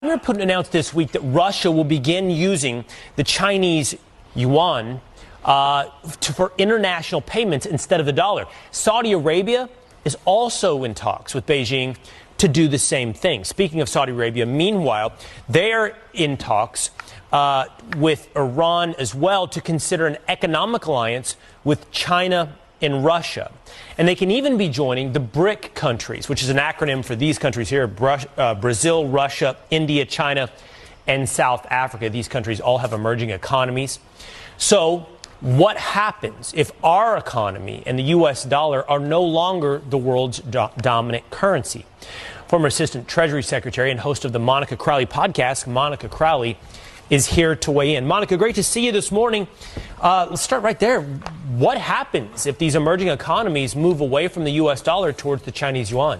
Vladimir Putin announced this week that Russia will begin using the Chinese yuan for international payments instead of the dollar. Saudi Arabia is also in talks with Beijing to do the same thing. Speaking of Saudi Arabia, meanwhile, they are in talks with Iran as well to consider an economic alliance with China and Russia. And they can even be joining the BRIC countries, which is an acronym for these countries here, Brazil, Russia, India, China, and South Africa. These countries all have emerging economies. So what happens if our economy and the U.S. dollar are no longer the world's dominant currency? Former Assistant Treasury Secretary and host of the Monica Crowley podcast, Monica Crowley, is here to weigh in. Monica, great to see you this morning. Let's start right there. What happens if these emerging economies move away from the U.S. dollar towards the Chinese yuan?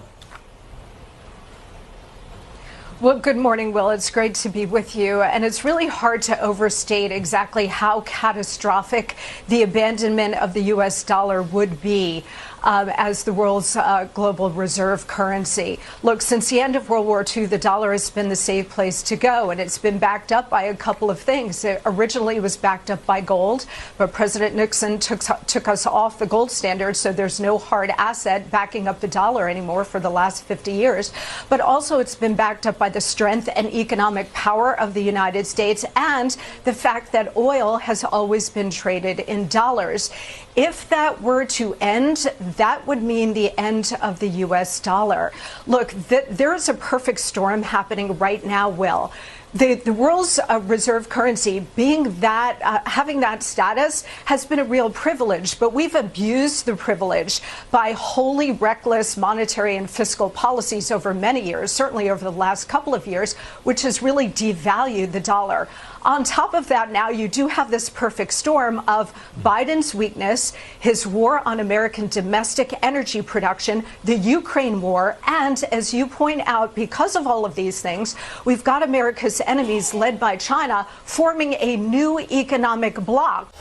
Well, good morning, Will. It's great to be with you. And it's really hard to overstate exactly how catastrophic the abandonment of the U.S. dollar would be as the world's global reserve currency. Look, since the end of World War II, the dollar has been the safe place to go, and it's been backed up by a couple of things. It originally was backed up by gold, but President Nixon took us off the gold standard, so there's no hard asset backing up the dollar anymore for the last 50 years. But also it's been backed up by the strength and economic power of the United States and the fact that oil has always been traded in dollars. If that were to end, that would mean the end of the U.S. dollar. Look, there is a perfect storm happening right now, Will. The world's reserve currency, being that, having that status has been a real privilege, but we've abused the privilege by wholly reckless monetary and fiscal policies over many years, certainly over the last couple of years, which has really devalued the dollar. On top of that, now you do have this perfect storm of Biden's weakness, his war on American domestic energy production, the Ukraine war, and as you point out, because of all of these things, we've got America's enemies led by China forming a new economic bloc.